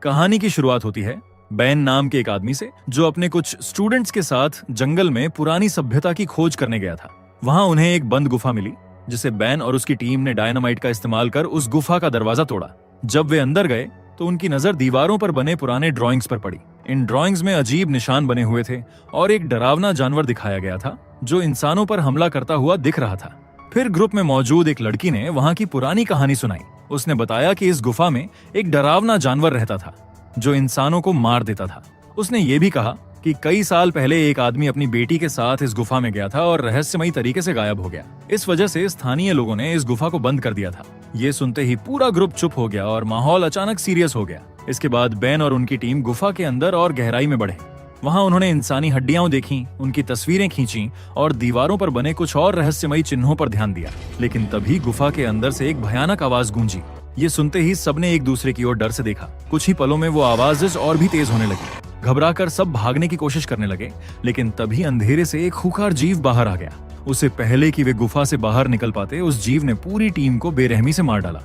कहानी की शुरुआत होती है बेन नाम के एक आदमी से, जो अपने कुछ स्टूडेंट्स के साथ जंगल में पुरानी सभ्यता की खोज करने गया था। वहां उन्हें एक बंद गुफा मिली, जिसे बेन और उसकी टीम ने डायनामाइट का इस्तेमाल कर उस गुफा का दरवाजा तोड़ा। जब वे अंदर गए तो उनकी नजर दीवारों पर बने पुराने ड्राइंग्स पर पड़ी। इन ड्राइंग्स में अजीब निशान बने हुए थे और एक डरावना जानवर दिखाया गया था जो इंसानों पर हमला करता हुआ दिख रहा था। फिर ग्रुप में मौजूद एक लड़की ने वहां की पुरानी कहानी सुनाई। उसने बताया कि इस गुफा में एक डरावना जानवर रहता था जो इंसानों को मार देता था। उसने ये भी कहा कि कई साल पहले एक आदमी अपनी बेटी के साथ इस गुफा में गया था और रहस्यमयी तरीके से गायब हो गया। इस वजह से स्थानीय लोगों ने इस गुफा को बंद कर दिया था। ये सुनते ही पूरा ग्रुप चुप हो गया और माहौल अचानक सीरियस हो गया। इसके बाद बेन और उनकी टीम गुफा के अंदर और गहराई में बढ़े। वहां उन्होंने इंसानी हड्डियां देखी, उनकी तस्वीरें खींची और दीवारों पर बने कुछ और रहस्यमयी चिन्हों पर ध्यान दिया। लेकिन तभी गुफा के अंदर से एक भयानक आवाज गूंजी। ये सुनते ही सबने एक दूसरे की ओर डर से देखा। कुछ ही पलों में वो आवाज और भी तेज होने लगी। घबराकर सब भागने की कोशिश करने लगे, लेकिन तभी अंधेरे से एक खूंखार जीव बाहर आ गया। उससे पहले कि वे गुफा से बाहर निकल पाते, उस जीव ने पूरी टीम को बेरहमी से मार डाला।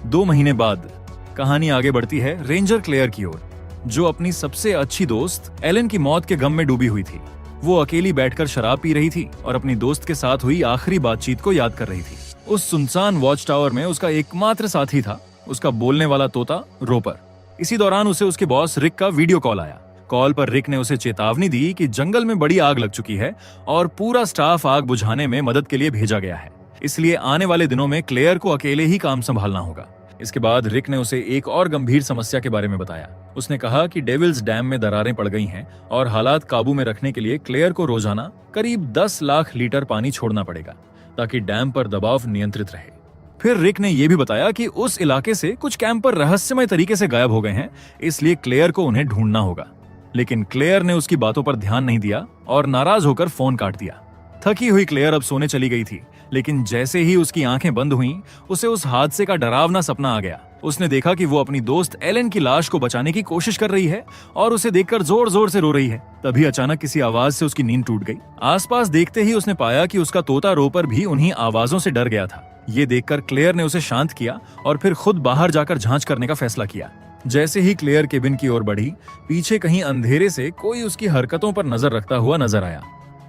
2 महीने बाद कहानी आगे बढ़ती है रेंजर क्लेयर की ओर, जो अपनी सबसे अच्छी दोस्त एलन की मौत के गम में डूबी हुई थी। वो अकेली बैठकर शराब पी रही थी और अपनी दोस्त के साथ हुई आखिरी बातचीत को याद कर रही थी। उस सुनसान वॉच टावर में उसका एकमात्र साथी था उसका बोलने वाला तोता रोपर। इसी दौरान उसे उसके बॉस रिक का वीडियो कॉल आया। कॉल पर रिक ने उसे चेतावनी दी कि जंगल में बड़ी आग लग चुकी है और पूरा स्टाफ आग बुझाने में मदद के लिए भेजा गया है, इसलिए आने वाले दिनों में क्लेयर को अकेले ही काम संभालना होगा। इसके बाद रिक ने उसे एक और गंभीर समस्या के बारे में बताया। उसने कहा कि डेविल्स डैम में दरारें पड़ गई हैं और हालात काबू में रखने के लिए क्लेयर को रोजाना करीब 10 लाख लीटर पानी छोड़ना पड़ेगा ताकि डैम पर दबाव नियंत्रित रहे। फिर रिक ने यह भी बताया कि उस इलाके से कुछ कैंपर रहस्यमय तरीके से गायब हो गए हैं, इसलिए क्लेयर को उन्हें ढूंढना होगा। लेकिन क्लेयर ने उसकी बातों पर ध्यान नहीं दिया और नाराज होकर फोन काट दिया। थकी हुई क्लेयर अब सोने चली गई थी, लेकिन जैसे ही उसकी आंखें बंद हुईं, उसे उस हादसे का डरावना सपना आ गया। उसने देखा कि वो अपनी दोस्त एलन की लाश को बचाने की कोशिश कर रही है और उसे देखकर जोर जोर से रो रही है। तभी अचानक किसी आवाज से उसकी नींद टूट गई। आसपास देखते ही उसने पाया कि उसका तोता रोपर भी उन्हीं आवाजों से डर गया था। ये देखकर क्लेयर ने उसे शांत किया और फिर खुद बाहर जाकर जांच करने का फैसला किया। जैसे ही क्लेयर केबिन की ओर बढ़ी, पीछे कहीं अंधेरे से कोई उसकी हरकतों पर नजर रखता हुआ नजर आया।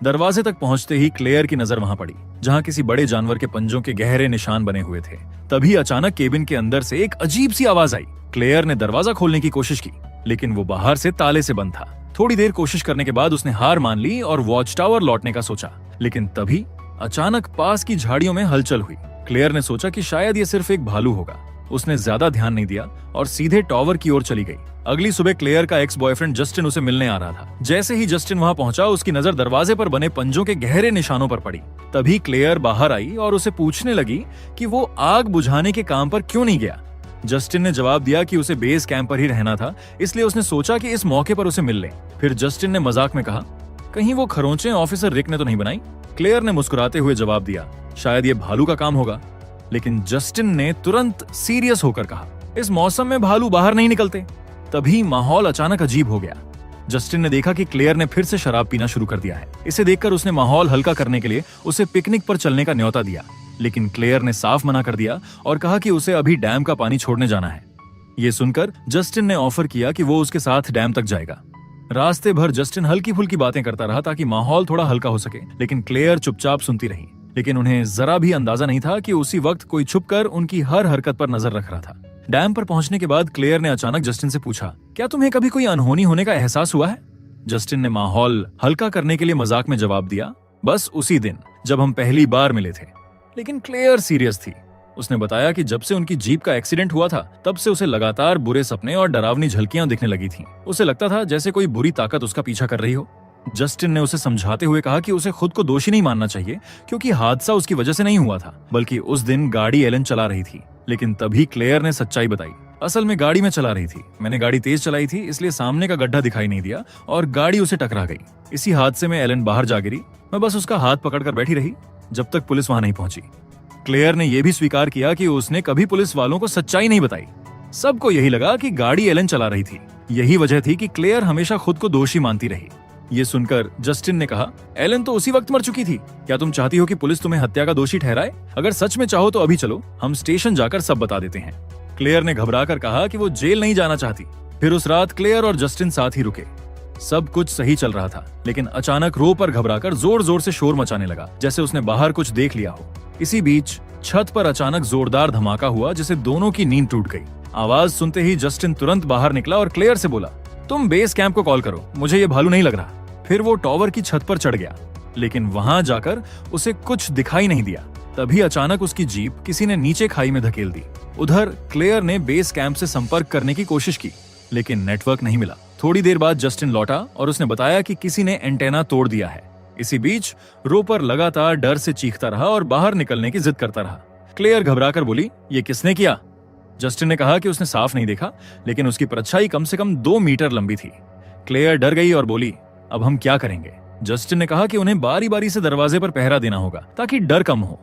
दरवाजे तक पहुंचते ही क्लेयर की नजर वहां पड़ी, जहां किसी बड़े जानवर के पंजों के गहरे निशान बने हुए थे। तभी अचानक केबिन के अंदर से एक अजीब सी आवाज आई। क्लेयर ने दरवाजा खोलने की कोशिश की, लेकिन वो बाहर से ताले से बंद था। थोड़ी देर कोशिश करने के बाद उसने हार मान ली और वॉच टावर लौटने का सोचा। लेकिन तभी अचानक पास की झाड़ियों में हलचल हुई। क्लेयर ने सोचा कि शायद ये सिर्फ एक भालू होगा। उसने ज्यादा ध्यान नहीं दिया और सीधे टावर की ओर चली गई। अगली सुबह क्लेयर का एक्स बॉयफ्रेंड जस्टिन उसे मिलने आ रहा था। जैसे ही जस्टिन वहां पहुंचा, उसकी नजर दरवाजे पर बने पंजों के गहरे निशानों पर पड़ी। तभी क्लेयर बाहर आई और उसे पूछने लगी कि वो आग बुझाने के काम पर क्यों नहीं गया। जस्टिन ने जवाब दिया कि उसे बेस कैंप पर ही रहना था, इसलिए उसने सोचा कि इस मौके पर उसे मिल ले। फिर जस्टिन ने मजाक में कहा, कहीं वो खरोंचे ऑफिसर रिक ने तो नहीं बनाई? क्लेयर ने मुस्कुराते हुए जवाब दिया, शायद ये भालू का काम होगा। लेकिन जस्टिन ने तुरंत सीरियस होकर कहा, इस मौसम में भालू बाहर नहीं निकलते। तभी माहौल अचानक अजीब हो गया। जस्टिन ने देखा कि क्लेयर ने फिर से शराब पीना शुरू कर दिया है। इसे देखकर उसने माहौल हल्का करने के लिए उसे पिकनिक पर चलने का न्योता दिया, लेकिन क्लेयर ने साफ मना कर दिया और कहा कि उसे अभी डैम का पानी छोड़ने जाना है। ये सुनकर जस्टिन ने ऑफर किया कि वो उसके साथ डैम तक जाएगा। रास्ते भर जस्टिन हल्की फुल्की बातें करता रहा ताकि माहौल थोड़ा हल्का हो सके, लेकिन क्लेयर चुपचाप सुनती रही। लेकिन उन्हें जरा भी अंदाजा नहीं था कि उसी वक्त कोई छुपकर उनकी हर हरकत पर नजर रख रहा था। डैम पर पहुंचने के बाद क्लेयर ने अचानक जस्टिन से पूछा, क्या तुम्हें कभी कोई अनहोनी होने का एहसास हुआ है? जस्टिन ने माहौल हल्का करने के लिए मजाक में जवाब दिया, बस उसी दिन जब हम पहली बार मिले थे। लेकिन क्लेयर सीरियस थी। उसने बताया कि जब से उनकी जीप का एक्सीडेंट हुआ था, तब से उसे लगातार बुरे सपने और डरावनी झलकियां दिखने लगी थीं। उसे लगता था जैसे कोई बुरी ताकत उसका पीछा कर रही हो। जस्टिन ने उसे समझाते हुए कहा कि उसे खुद को दोषी नहीं मानना चाहिए, क्योंकि हादसा उसकी वजह से नहीं हुआ था, बल्कि उस दिन गाड़ी एलन चला रही थी। लेकिन तभी क्लेयर ने सच्चाई बताई, असल में गाड़ी में चला रही थी। मैंने गाड़ी तेज चलाई थी, इसलिए सामने का गड्ढा दिखाई नहीं दिया और गाड़ी उसे टकरा गई। इसी हादसे में एलन बाहर जा गिरी। मैं बस उसका हाथ पकड़कर बैठी रही जब तक पुलिस वहां नहीं पहुंची। क्लेयर ने यह भी स्वीकार किया कि उसने कभी पुलिस वालों को सच्चाई नहीं बताई। सबको यही लगा कि गाड़ी एलन चला रही थी। यही वजह थी कि क्लेयर हमेशा खुद को दोषी मानती रही। ये सुनकर जस्टिन ने कहा, एलन तो उसी वक्त मर चुकी थी। क्या तुम चाहती हो कि पुलिस तुम्हें हत्या का दोषी ठहराए? अगर सच में चाहो तो अभी चलो, हम स्टेशन जाकर सब बता देते हैं। क्लेयर ने घबराकर कहा कि वो जेल नहीं जाना चाहती, फिर उस रात क्लेयर और जस्टिन साथ ही रुके। सब कुछ सही चल रहा था, लेकिन अचानक रोपर घबराकर जोर जोर से शोर मचाने लगा, जैसे उसने बाहर कुछ देख लिया हो। इसी बीच छत पर अचानक जोरदार धमाका हुआ, जिससे दोनों की नींद टूट गई। आवाज सुनते ही जस्टिन तुरंत बाहर निकला और क्लेयर से बोला, तुम बेस कैंप को कॉल करो, मुझे ये भालू नहीं लग रहा। फिर वो टॉवर की छत पर चढ़ गया, लेकिन वहां जाकर उसे कुछ दिखाई नहीं दिया। तभी अचानक उसकी जीप किसी ने नीचे खाई में धकेल दी। उधर क्लेयर ने बेस कैंप से संपर्क करने की कोशिश की, लेकिन नेटवर्क नहीं मिला। थोड़ी देर बाद जस्टिन लौटा और उसने बताया कि किसी ने एंटेना तोड़ दिया है। इसी बीच रोपर लगातार डर से चीखता रहा और बाहर निकलने की जिद करता रहा। क्लेयर घबराकर बोली, ये किसने किया? जस्टिन ने कहा कि उसने साफ नहीं देखा, लेकिन उसकी परछाई कम से कम 2 मीटर लंबी थी। क्लेयर डर गई और बोली, अब हम क्या करेंगे? जस्टिन ने कहा कि उन्हें बारी बारी से दरवाजे पर पहरा देना होगा ताकि डर कम हो।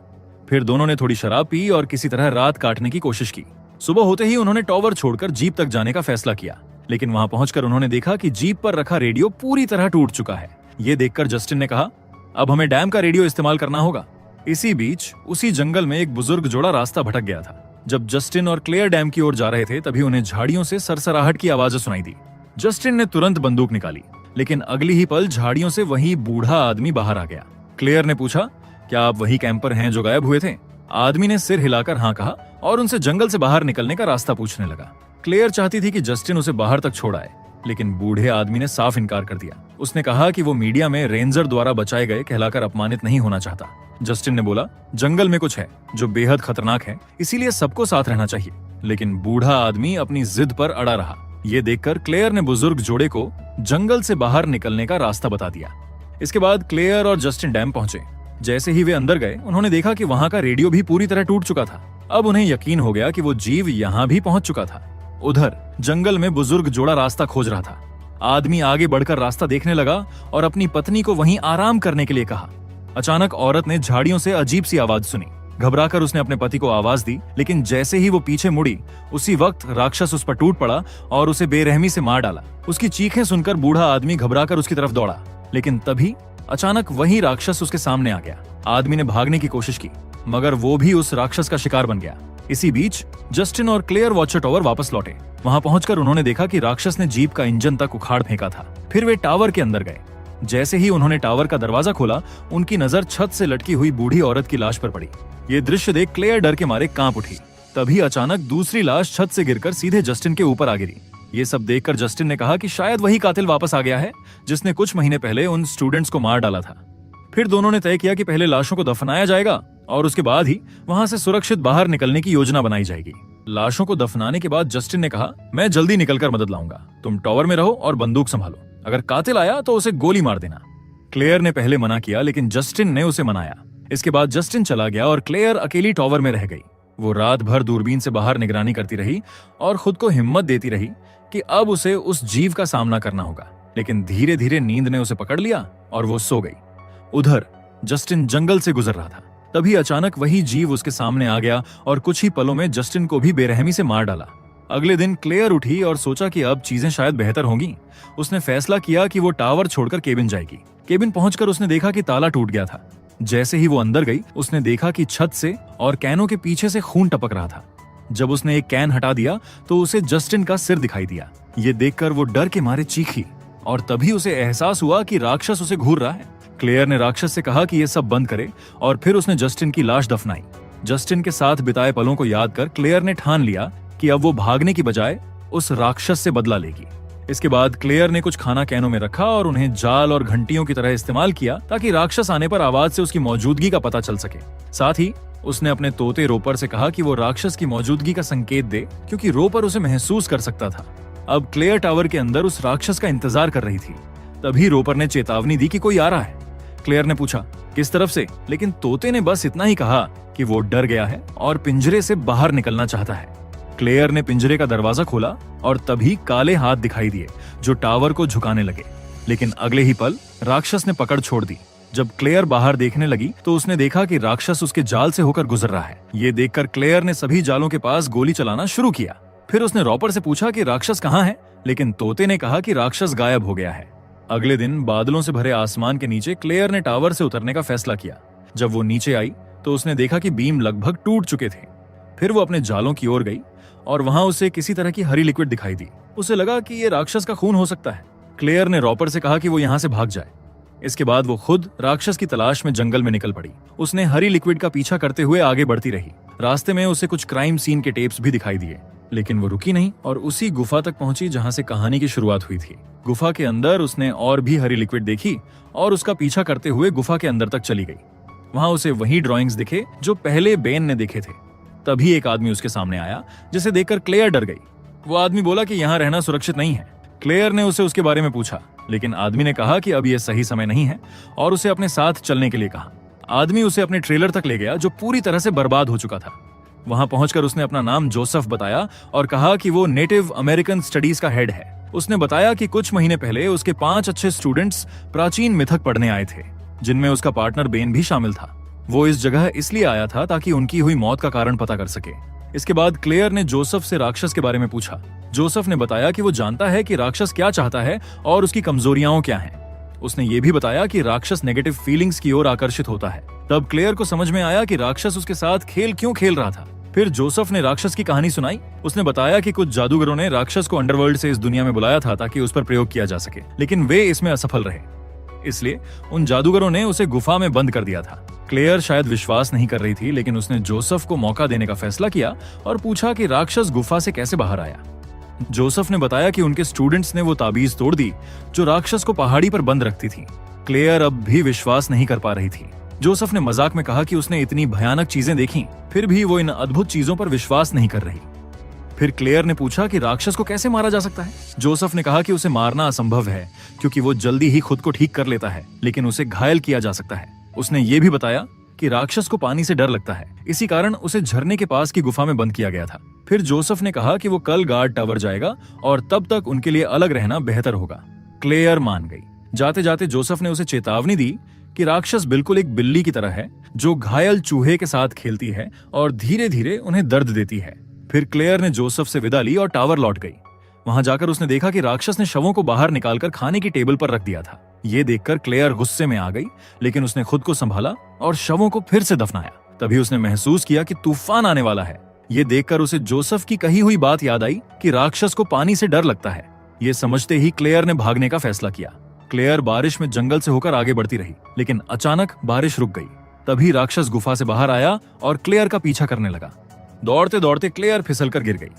फिर दोनों ने थोड़ी शराब पी और किसी तरह रात काटने की कोशिश की। सुबह होते ही उन्होंने टॉवर छोड़कर जीप तक जाने का फैसला किया, लेकिन वहां पहुंचकर उन्होंने देखा कि जीप पर रखा रेडियो पूरी तरह टूट चुका है। ये देखकर जस्टिन ने कहा, अब हमें डैम का रेडियो इस्तेमाल करना होगा। इसी बीच उसी जंगल में एक बुजुर्ग जोड़ा रास्ता भटक गया था। जब जस्टिन और क्लेयर डैम की ओर जा रहे थे, तभी उन्हें झाड़ियों से सरसराहट की आवाजें सुनाई दी। जस्टिन ने तुरंत बंदूक निकाली, लेकिन अगली ही पल झाड़ियों से वही बूढ़ा आदमी बाहर आ गया। क्लेयर ने पूछा, क्या आप वही कैंपर हैं जो गायब हुए थे? आदमी ने सिर हिलाकर हाँ कहा और उनसे जंगल से बाहर निकलने का रास्ता पूछने लगा। क्लेयर चाहती थी कि जस्टिन उसे बाहर तक छोड़ आए, लेकिन बूढ़े आदमी ने साफ इनकार कर दिया। उसने कहा कि वो मीडिया में रेंजर द्वारा बचाए गए कहलाकर अपमानित नहीं होना चाहता। जस्टिन ने बोला, जंगल में कुछ है जो बेहद खतरनाक है, इसीलिए सबको साथ रहना चाहिए। लेकिन बूढ़ा आदमी अपनी जिद पर अड़ा रहा। ये देखकर क्लेयर ने बुजुर्ग जोड़े को जंगल से बाहर निकलने का रास्ता बता दिया। इसके बाद क्लेयर और जस्टिन डैम पहुंचे। जैसे ही वे अंदर गए, उन्होंने देखा कि वहां का रेडियो भी पूरी तरह टूट चुका था। अब उन्हें यकीन हो गया कि वो जीव यहाँ भी पहुंच चुका था। उधर जंगल में बुजुर्ग जोड़ा रास्ता खोज रहा था। आदमी आगे बढ़कर रास्ता देखने लगा और अपनी पत्नी को वहीं आराम करने के लिए कहा। अचानक औरत ने झाड़ियों से अजीब सी आवाज सुनी। घबराकर उसने अपने पति को आवाज दी, लेकिन जैसे ही वो पीछे मुड़ी, उसी वक्त राक्षस उस पर टूट पड़ा और उसे बेरहमी से मार डाला। उसकी चीखें सुनकर बूढ़ा आदमी घबराकर उसकी तरफ दौड़ा, लेकिन तभी अचानक वही राक्षस उसके सामने आ गया। आदमी ने भागने की कोशिश की, मगर वो भी उस राक्षस का शिकार बन गया। इसी बीच जस्टिन और क्लेयर वॉचर टावर वापस लौटे। वहां पहुंचकर उन्होंने देखा कि राक्षस ने जीप का इंजन तक उखाड़ फेंका था। फिर वे टावर के अंदर गए। जैसे ही उन्होंने टावर का दरवाजा खोला, उनकी नजर छत से लटकी हुई बूढ़ी औरत की लाश पर पड़ी। ये दृश्य देख क्लेयर डर के मारे कांप उठी। तभी अचानक दूसरी लाश छत से गिरकर सीधे जस्टिन के ऊपर आ गिरी। ये सब देखकर जस्टिन ने कहा कि शायद वही कातिल वापस आ गया है जिसने कुछ महीने पहले उन स्टूडेंट्स को मार डाला था। फिर दोनों ने तय किया कि पहले लाशों को दफनाया जाएगा और उसके बाद ही वहां से सुरक्षित बाहर निकलने की योजना बनाई जाएगी। लाशों को दफनाने के बाद जस्टिन ने कहा, मैं जल्दी निकलकर मदद लाऊंगा, तुम टावर में रहो और बंदूक संभालो। अगर कातिल आया तो उसे गोली मार देना। क्लेयर ने पहले मना किया, लेकिन जस्टिन ने उसे मनाया। इसके बाद जस्टिन चला गया और क्लेयर अकेली टावर में रह गई। वो रात भर दूरबीन से बाहर निगरानी करती रही और खुद को हिम्मत देती रही कि अब उसे उस जीव का सामना करना होगा। लेकिन धीरे धीरे नींद ने उसे पकड़ लिया और वो सो गई। उधर जस्टिन जंगल से गुजर रहा था। तभी अचानक वही जीव उसके सामने आ गया और कुछ ही पलों में जस्टिन को भी बेरहमी से मार डाला। अगले दिन क्लेयर उठी और सोचा कि अब चीजें शायद बेहतर होंगी। उसने फैसला किया कि वो टावर छोड़कर केबिन जाएगी। केबिन पहुंचकर उसने देखा कि ताला टूट गया था। जैसे ही वो अंदर गई, उसने देखा कि छत से और कैनों के पीछे से खून टपक रहा था। जब उसने एक कैन हटा दिया तो उसे जस्टिन का सिर दिखाई दिया। ये देखकर वो डर के मारे चीखी और तभी उसे एहसास हुआ कि राक्षस उसे घूर रहा है। क्लेयर ने राक्षस से कहा कि ये सब बंद करे और फिर उसने जस्टिन की लाश दफनाई। जस्टिन के साथ बिताए पलों को याद कर क्लेयर ने ठान लिया कि अब वो भागने की बजाय उस राक्षस से बदला लेगी। इसके बाद क्लेयर ने कुछ खाना कैनों में रखा और उन्हें जाल और घंटियों की तरह इस्तेमाल किया ताकि राक्षस आने पर आवाज से उसकी मौजूदगी का पता चल सके। साथ ही उसने अपने तोते रोपर से कहा कि वो राक्षस की मौजूदगी का संकेत दे, क्योंकि रोपर उसे महसूस कर सकता था। अब क्लेयर टावर के अंदर उस राक्षस का इंतजार कर रही थी। तभी रोपर ने चेतावनी दी कि कोई आ रहा है। क्लेयर ने पूछा, किस तरफ से? लेकिन तोते ने बस इतना ही कहा कि वो डर गया है और पिंजरे से बाहर निकलना चाहता है। क्लेयर ने पिंजरे का दरवाजा खोला और तभी काले हाथ दिखाई दिए जो टावर को झुकाने लगे। लेकिन अगले ही पल राक्षस ने पकड़ छोड़ दी। जब क्लेयर बाहर देखने लगी तो उसने देखा कि राक्षस उसके जाल से होकर गुजर रहा है। ये देखकर क्लेयर ने सभी जालों के पास गोली चलाना शुरू किया। फिर उसने रॉपर से पूछा कि राक्षस कहाँ है, लेकिन तोते ने कहा कि राक्षस गायब हो गया है। अगले दिन बादलों से भरे आसमान के नीचे क्लेयर ने टावर से उतरने का फैसला किया। जब वो नीचे आई तो उसने देखा कि बीम लगभग टूट चुके थे। फिर वो अपने जालों की ओर गई और वहां उसे किसी तरह की हरी लिक्विड दिखाई दी। उसे लगा कि ये राक्षस का खून हो सकता है। क्लेयर ने रॉपर से कहा कि वो यहाँ से भाग जाए। इसके बाद वो खुद राक्षस की तलाश में जंगल में निकल पड़ी। उसने हरी लिक्विड का पीछा करते हुए आगे बढ़ती रही। रास्ते में उसे कुछ क्राइम सीन के टेप्स भी दिखाई दिए, लेकिन वो रुकी नहीं और उसी गुफा तक पहुंची जहां से कहानी की शुरुआत हुई थी। गुफा के अंदर उसने और भी हरी लिक्विड देखी और उसका पीछा करते हुए गुफा के अंदर तक चली गई। वहां उसे वही ड्राइंग्स दिखे जो पहले बेन ने देखे थे। तभी एक आदमी उसके सामने आया, जिसे देखकर क्लेयर डर गई। वो आदमी बोला कि यहाँ रहना सुरक्षित नहीं है। क्लेयर ने उसे उसके बारे में पूछा, लेकिन आदमी ने कहा कि अब यह सही समय नहीं है और उसे अपने साथ चलने के लिए कहा। आदमी उसे अपने ट्रेलर तक ले गया जो पूरी तरह से बर्बाद हो चुका था। वहां पहुंचकर उसने अपना नाम जोसेफ बताया और कहा कि वो नेटिव अमेरिकन स्टडीज का हेड है। उसने बताया कि कुछ महीने पहले उसके 5 अच्छे स्टूडेंट्स प्राचीन मिथक पढ़ने आए थे, जिनमें उसका पार्टनर बेन भी शामिल था। वो इस जगह इसलिए आया था ताकि उनकी हुई मौत का कारण पता कर सके। इसके बाद क्लेयर ने जोसेफ से राक्षस के बारे में पूछा। जोसेफ ने बताया कि वो जानता है कि राक्षस क्या चाहता है और उसकी कमजोरियां क्या हैं। उसने ये भी बताया कि राक्षस नेगेटिव फीलिंग्स की ओर आकर्षित होता है। तब क्लेयर को समझ में आया कि राक्षस उसके साथ खेल क्यों खेल रहा था। फिर जोसेफ ने राक्षस की कहानी सुनाई। उसने बताया कि कुछ जादूगरों ने राक्षस को अंडरवर्ल्ड से इस दुनिया में बुलाया था ताकि उस पर प्रयोग किया जा सके, लेकिन वे इसमें असफल रहे। इसलिए उन जादूगरों ने उसे गुफा में बंद कर दिया था। क्लेयर शायद विश्वास नहीं कर रही थी, लेकिन उसने जोसेफ को मौका देने का फैसला किया और पूछा कि राक्षस गुफा से कैसे बाहर आया। जोसेफ ने बताया कि उनके स्टूडेंट्स ने वो ताबीज तोड़ दी जो राक्षस को पहाड़ी पर बंद रखती थी। क्लेयर अब भी विश्वास नहीं कर पा रही थी। जोसेफ ने मजाक में कहा कि उसने इतनी भयानक चीजें देखी, फिर भी वो इन अद्भुत चीजों पर विश्वास नहीं कर रही। फिर क्लेयर ने पूछा कि राक्षस को कैसे मारा जा सकता है। जोसेफ ने कहा कि उसे मारना असंभव है क्योंकि वो जल्दी ही खुद को ठीक कर लेता है, लेकिन उसे घायल किया जा सकता है। उसने ये भी बताया कि राक्षस को पानी से डर लगता है, इसी कारण उसे झरने के पास की गुफा में बंद किया गया था। फिर जोसेफ ने कहा कि वो कल गार्ड टावर जाएगा और तब तक उनके लिए अलग रहना बेहतर होगा। क्लेयर मान गई। जाते जाते जोसेफ ने उसे चेतावनी दी कि राक्षस बिल्कुल एक बिल्ली की तरह है जो घायल चूहे के साथ खेलती है और धीरे धीरे उन्हें दर्द देती है। फिर क्लेयर ने जोसेफ से विदा ली और टावर लौट गई। वहां जाकर उसने देखा कि राक्षस ने शवों को बाहर निकालकर खाने की टेबल पर रख दिया था। ये देखकर क्लेयर गुस्से में आ गई, लेकिन उसने खुद को संभाला और शवों को फिर से दफनाया। तभी उसने महसूस किया कि तूफान आने वाला है। ये देखकर उसे जोसेफ की कही हुई बात याद आई कि राक्षस को पानी से डर लगता है। ये समझते ही क्लेयर ने भागने का फैसला किया। क्लेयर बारिश में जंगल से होकर आगे बढ़ती रही, लेकिन अचानक बारिश रुक गई। तभी राक्षस गुफा से बाहर आया और क्लेयर का पीछा करने लगा। दौड़ते दौड़ते क्लेयर फिसलकर गिर गई।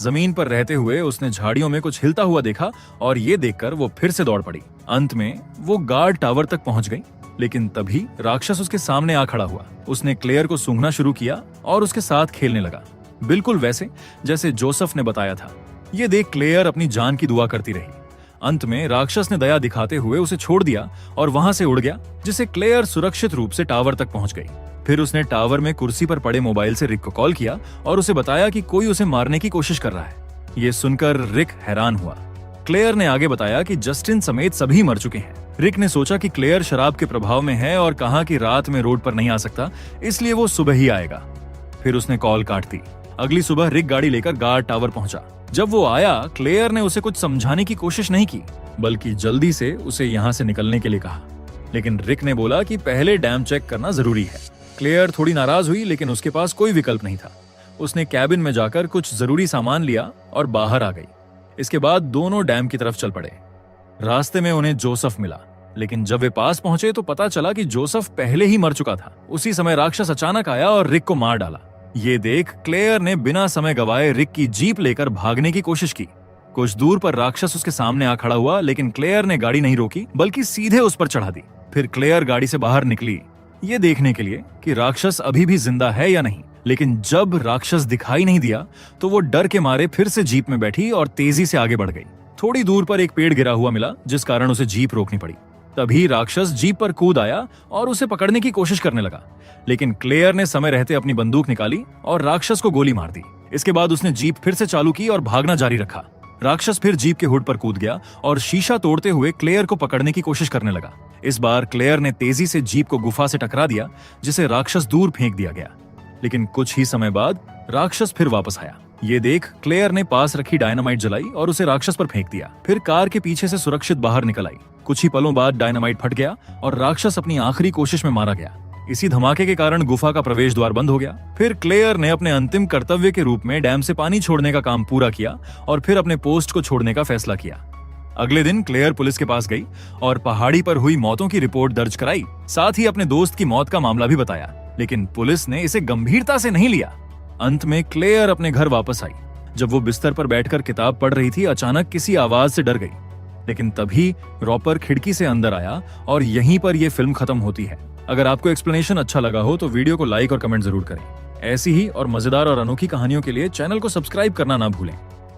जमीन पर रहते हुए उसने झाड़ियों में कुछ हिलता हुआ देखा और ये देखकर वो फिर से दौड़ पड़ी। अंत में वो गार्ड टावर तक पहुंच गई, लेकिन तभी राक्षस उसके सामने आ खड़ा हुआ। उसने क्लेयर को सूंघना शुरू किया और उसके साथ खेलने लगा, बिल्कुल वैसे जैसे जोसेफ ने बताया था। ये देख क्लेयर अपनी जान की दुआ करती रही। अंत में राक्षस ने दया दिखाते हुए उसे छोड़ दिया और वहां से उड़ गया, जिससे क्लेयर सुरक्षित रूप से टावर तक पहुंच गई। फिर उसने टावर में कुर्सी पर पड़े मोबाइल से रिक को कॉल किया और उसे बताया कि कोई उसे मारने की कोशिश कर रहा है। ये सुनकर रिक हैरान हुआ। क्लेयर ने आगे बताया कि जस्टिन समेत सभी मर चुके हैं। रिक ने सोचा कि क्लेयर शराब के प्रभाव में है और कहा कि रात में रोड पर नहीं आ सकता, इसलिए वो सुबह ही आएगा। फिर उसने कॉल काट दी। अगली सुबह रिक गाड़ी लेकर गार्ड टावर पहुंचा। जब वो आया, क्लेयर ने उसे कुछ समझाने की कोशिश नहीं की, बल्कि जल्दी से उसे यहाँ से निकलने के लिए कहा। लेकिन रिक ने बोला कि पहले डैम चेक करना जरूरी है। क्लेयर थोड़ी नाराज हुई, लेकिन उसके पास कोई विकल्प नहीं था। उसने कैबिन में जाकर कुछ जरूरी सामान लिया और बाहर आ गई। इसके बाद दोनों डैम की तरफ चल पड़े। रास्ते में उन्हें जोसेफ मिला, लेकिन जब वे पास पहुंचे तो पता चला कि जोसेफ पहले ही मर चुका था। उसी समय राक्षस अचानक आया और रिक को मार डाला। ये देख क्लेयर ने बिना समय गवाए रिक की जीप लेकर भागने की कोशिश की। कुछ दूर पर राक्षस उसके सामने आ खड़ा हुआ, लेकिन क्लेयर ने गाड़ी नहीं रोकी, बल्कि सीधे उस पर चढ़ा दी। फिर क्लेयर गाड़ी से बाहर निकली, ये देखने के लिए कि राक्षस अभी भी जिंदा है या नहीं। लेकिन जब राक्षस दिखाई नहीं दिया तो वो डर के मारे फिर से जीप में बैठी और तेजी से आगे बढ़ गई। थोड़ी दूर पर एक पेड़ गिरा हुआ मिला, जिस कारण उसे जीप रोकनी पड़ी। तभी राक्षस जीप पर कूद आया और उसे पकड़ने की कोशिश करने लगा, लेकिन क्लेयर ने समय रहते अपनी बंदूक निकाली और राक्षस को गोली मार दी। इसके बाद उसने जीप फिर से चालू की और भागना जारी रखा। राक्षस फिर जीप के हुड पर कूद गया और शीशा तोड़ते हुए क्लेयर को पकड़ने की कोशिश करने लगा। इस बार क्लेयर ने तेजी से जीप को गुफा से टकरा दिया, जिसे राक्षस दूर फेंक दिया गया। लेकिन कुछ ही समय बाद राक्षस फिर वापस आया। ये देख क्लेयर ने पास रखी डायनामाइट जलाई और उसे राक्षस पर फेंक दिया। फिर कार के पीछे से सुरक्षित बाहर निकल आई। कुछ ही पलों बाद डायनामाइट फट गया और राक्षस अपनी आखिरी कोशिश में मारा गया। इसी धमाके के कारण गुफा का प्रवेश द्वार बंद हो गया। फिर क्लेयर ने अपने अंतिम कर्तव्य के रूप में डैम से पानी छोड़ने का काम पूरा किया और फिर अपने पोस्ट को छोड़ने का फैसला किया। अगले दिन क्लेयर पुलिस के पास गई और पहाड़ी पर हुई मौतों की रिपोर्ट दर्ज कराई, साथ ही अपने दोस्त की मौत का मामला भी बताया, लेकिन पुलिस ने इसे गंभीरता से नहीं लिया। अंत में क्लेयर अपने घर वापस आई। जब वो बिस्तर पर बैठकर किताब पढ़ रही थी, अचानक किसी आवाज से डर गई, लेकिन तभी रॉपर खिड़की से अंदर आया और यहीं पर यह फिल्म खत्म होती है। अगर आपको एक्सप्लेनेशन अच्छा लगा हो तो वीडियो को लाइक और कमेंट जरूर करें। ऐसी ही और मजेदार और अनोखी कहानियों के लिए चैनल को सब्सक्राइब करना ना भूलें।